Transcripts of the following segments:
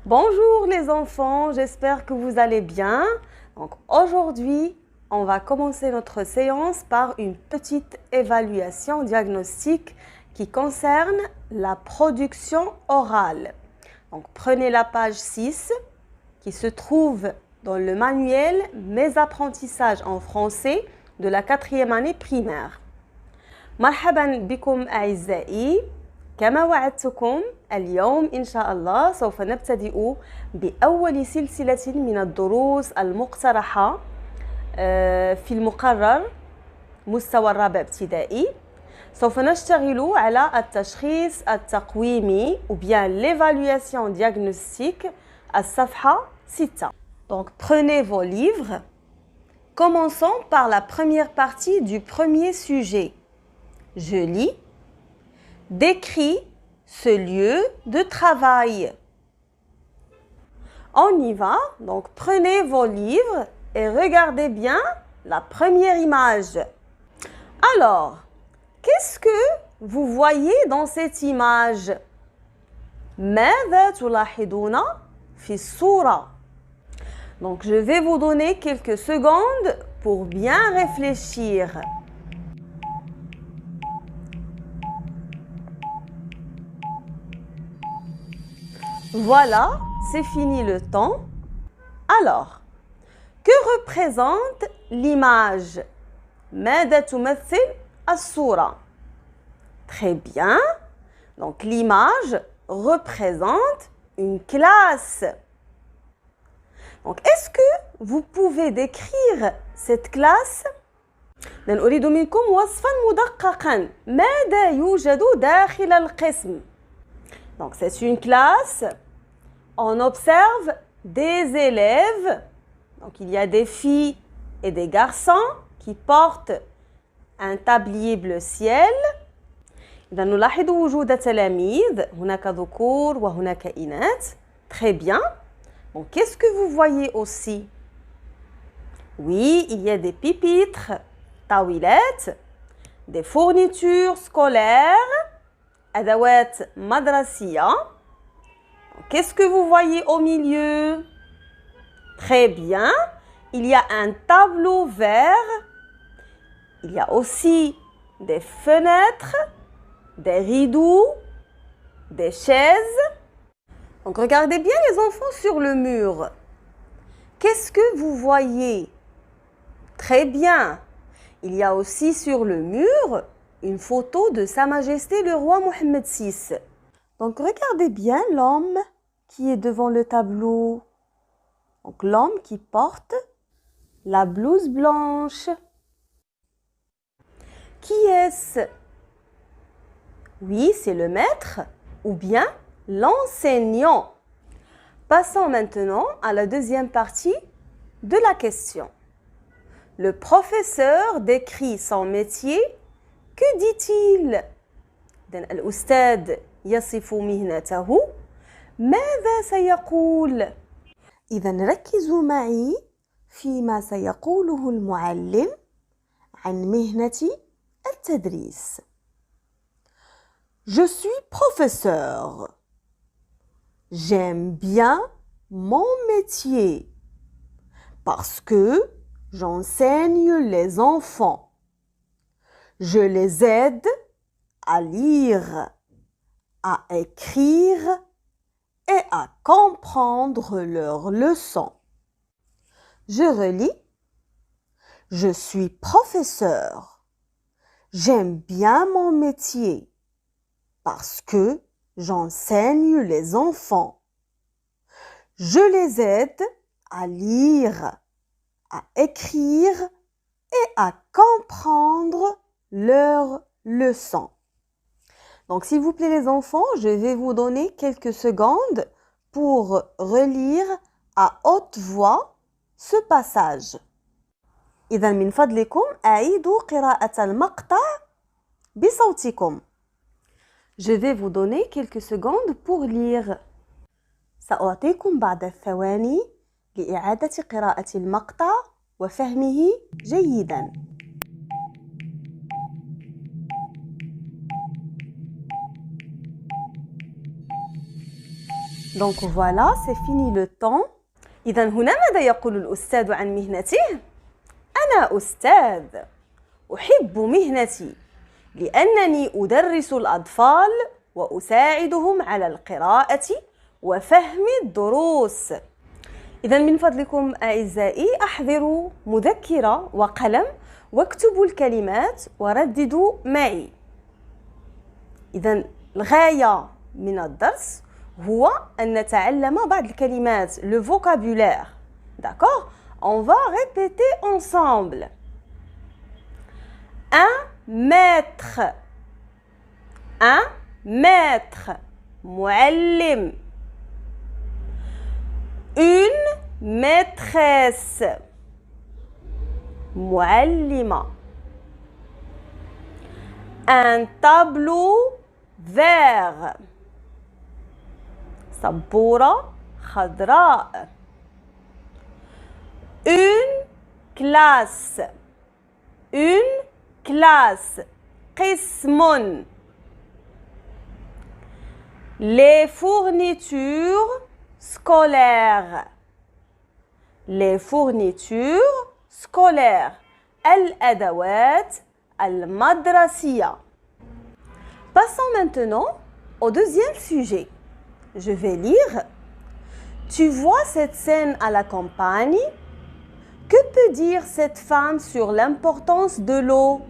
Bonjour les enfants, j'espère que vous allez bien. Donc aujourd'hui, on va commencer notre séance par une petite évaluation diagnostique qui concerne la production orale. Donc prenez la page 6 qui se trouve dans le manuel Mes apprentissages en français de la 4e année primaire. مرحبا بكم أعزائي. كما وعدتكم اليوم إن شاء الله سوف نبتدئ بأول سلسلة من الدروس المقترحة في المقرر مستوى الرابع ابتدائي. سوف نشتغل على التشخيص التقويمي ou bien l'évaluation diagnostique الصفحة 6. Donc prenez vos livres. Commençons par la première partie du premier sujet. Je lis. Décris ce lieu de travail. On y va. Donc, prenez vos livres et regardez bien la première image. Alors, qu'est-ce que vous voyez dans cette image? ماذا تلاحظون في الصورة? Donc, je vais vous donner quelques secondes pour bien réfléchir. Voilà, c'est fini le temps. Alors, que représente l'image? ماذا تمثل الصورة? Très bien. Donc, l'image représente une classe. Donc, est-ce que vous pouvez décrire cette classe? نريد منكم وصفاً مدققاً. ماذا يوجد داخل القسم? Donc, c'est une classe. On observe des élèves. Donc, il y a des filles et des garçons qui portent un tablier bleu ciel. إذا نلاحظ وجود تلاميذ. هناك ذكور وهناك إناث. Très bien. Donc, qu'est-ce que vous voyez aussi? Oui, il y a des pupitres, taouilettes, des fournitures scolaires. أدوات مدرسية. Qu'est-ce que vous voyez au milieu? Très bien. Il y a un tableau vert. Il y a aussi des fenêtres, des rideaux, des chaises. Donc regardez bien les enfants sur le mur. Qu'est-ce que vous voyez? Très bien. Il y a aussi sur le mur une photo de Sa Majesté le roi Mohammed VI. Donc regardez bien l'homme qui est devant le tableau. Donc l'homme qui porte la blouse blanche. Qui est-ce? Oui, c'est le maître ou bien l'enseignant. Passons maintenant à la deuxième partie de la question. Le professeur décrit son métier. Que dit-il? الأستاذ يصف مهنته. ماذا سيقول؟ إذا ركزوا معي فيما سيقوله المعلم عن مهنة التدريس. Je suis professeur. J'aime bien mon métier parce que j'enseigne les enfants. Je les aide à lire, à écrire et à comprendre leurs leçons. Je relis. Je suis professeur. J'aime bien mon métier parce que j'enseigne les enfants. Je les aide à lire, à écrire et à comprendre leurs leçons. Donc, s'il vous plaît les enfants, je vais vous donner quelques secondes pour relire à haute voix ce passage. إذا من فضلكم أعيدوا قراءة المقطع بصوتكم. Je vais vous donner quelques secondes pour lire. سأعطيكم بعض الثواني لإعادة قراءة المقطع وفهمه جيداً. Donc voilà, c'est fini le temps. إذن هنا ماذا يقول الأستاذ عن مهنته؟ أنا أستاذ أحب مهنتي لأنني أدرس الأطفال وأساعدهم على القراءة وفهم الدروس. إذن من فضلكم أعزائي أحضروا مذكرة وقلم واكتبوا الكلمات ورددوا معي. إذن الغاية من الدرس هو أن نتعلم بعض الكلمات le vocabulaire. D'accord? On va répéter ensemble. Un maître. Un maître. معلم. Une maîtresse. معلمة. Un tableau vert. سبورة خضراء. Une classe. Une classe. قسم. Les fournitures scolaires. Les fournitures scolaires. الأدوات المدرسية. Passons maintenant au deuxième sujet. Je vais lire. Tu vois cette scène à la campagne? Que peut dire cette femme sur l'importance de l'eau?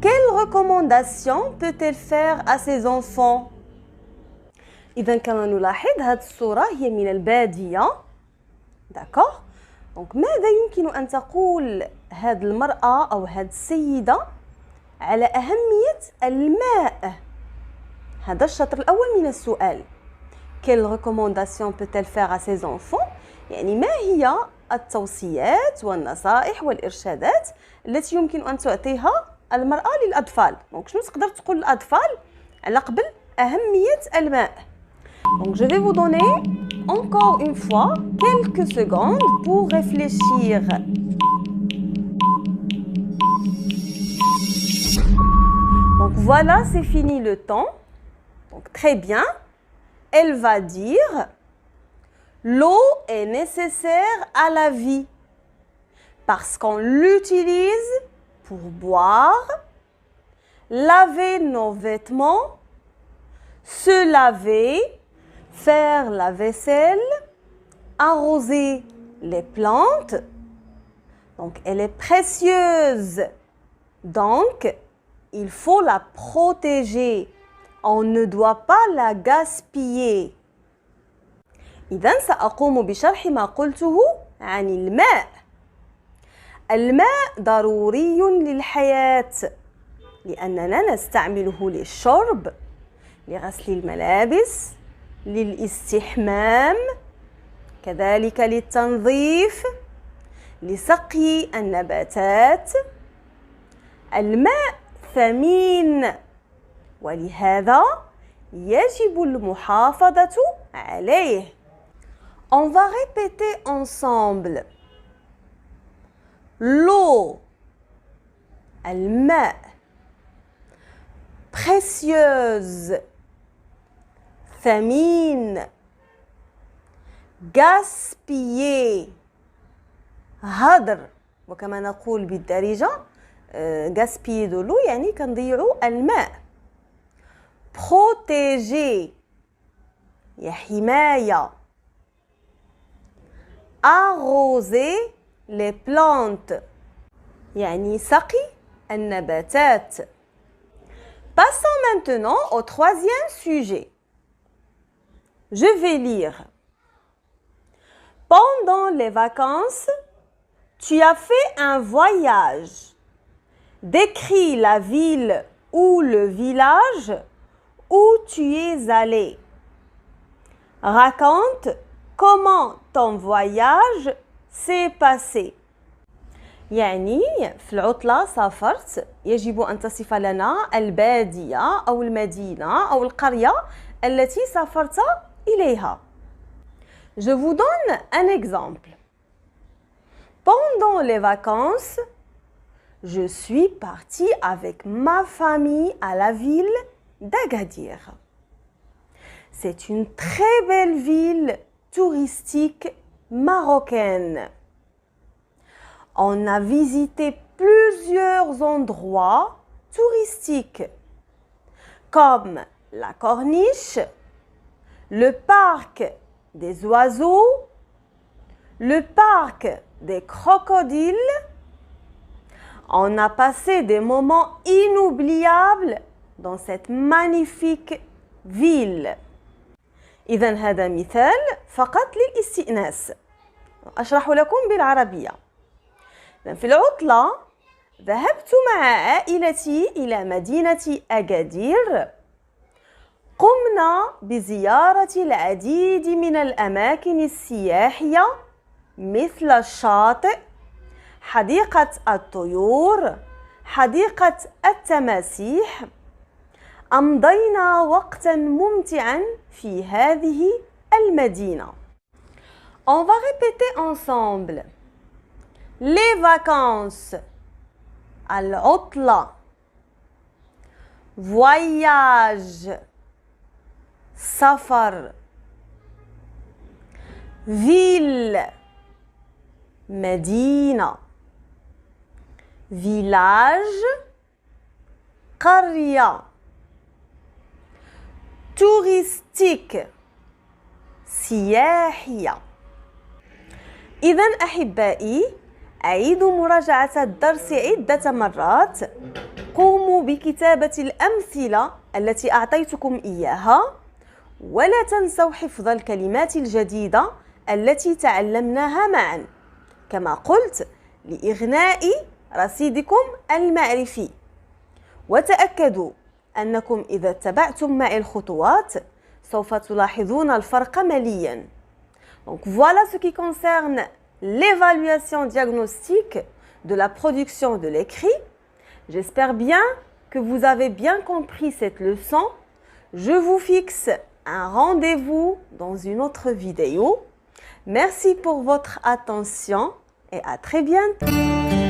Quelle recommandation peut-elle faire à ses enfants? إذن كما نلاحظ هذه الصورة هي من البادية. D'accord? Donc ماذا يمكن أن تقول هذه المرأة أو هذه السيدة على أهمية الماء؟ هذا الشطر الأول من السؤال. Quelle recommandation peut-elle faire à ses enfants؟ يعني ما هي التوصيات والنصائح والإرشادات التي يمكن أن تعطيها المرأة للأطفال؟ دونك شنو تقدر تقول للأطفال على قبل أهمية الماء؟ Donc je vais vous donner encore une fois quelques secondes pour réfléchir. Donc voilà, c'est fini le temps. Donc très bien. Elle va dire l'eau est nécessaire à la vie parce qu'on l'utilise pour boire, laver nos vêtements, se laver, faire la vaisselle, arroser les plantes. Donc elle est précieuse. Donc il faut la protéger. On ne doit pas la gaspiller. إذن سأقوم بشرح ما قلته عن الماء. الماء ضروري للحياة لأننا نستعمله للشرب، لغسل الملابس، للاستحمام، كذلك للتنظيف، لسقي النباتات. الماء ثمين ولهذا يجب المحافظة عليه. On va répéter ensemble. L'eau, الماء. Précieuse, ثمين. Gaspiller, هدر. وكما نقول بالدارجة gaspiller de l'eau يعني كنضيعوا الماء. Protéger, يا حماية. Arroser les plantes, يعني سقي النباتات. Passons maintenant au troisième sujet. Je vais lire. Pendant les vacances, tu as fait un voyage. Décris la ville ou le village où tu es allé. Raconte comment ton voyage s'est passé. يعني في العطلة سافرت، يجب أن تصف لنا البادية أو المدينة أو القرية التي سافرت إليها. Je vous donne un exemple. Pendant les vacances, je suis partie avec ma famille à la ville d'Agadir. C'est une très belle ville touristique marocaine. On a visité plusieurs endroits touristiques comme la Corniche, le parc des oiseaux, le parc des crocodiles. On a passé des moments inoubliables dans cette magnifique ville. إذن هذا مثال فقط للاستئناس. أشرح لكم بالعربية. في العطلة ذهبت مع عائلتي إلى مدينة أكادير. قمنا بزيارة العديد من الأماكن السياحية مثل الشاطئ، حديقة الطيور، حديقة التماسيح. أمضينا وقتاً ممتعاً في هذه المدينة. On va répéter ensemble. Les vacances. العطلة. Voyage. سفر. Ville. مدينة. Village. قرية. touristique سياحية. إذن أحبائي أعيدوا مراجعة الدرس عدة مرات. قوموا بكتابة الأمثلة التي أعطيتكم إياها، ولا تنسوا حفظ الكلمات الجديدة التي تعلمناها معا، كما قلت لإغناء رصيدكم المعرفي. وتأكدوا أنكم إذا اتبعتم معي الخطوات سوف تلاحظون الفرق مليا. Donc voilà ce qui concerne l'évaluation diagnostique de la production de l'écrit. J'espère bien que vous avez bien compris cette leçon. Je vous fixe un rendez-vous dans une autre vidéo. Merci pour votre attention et à très bientôt.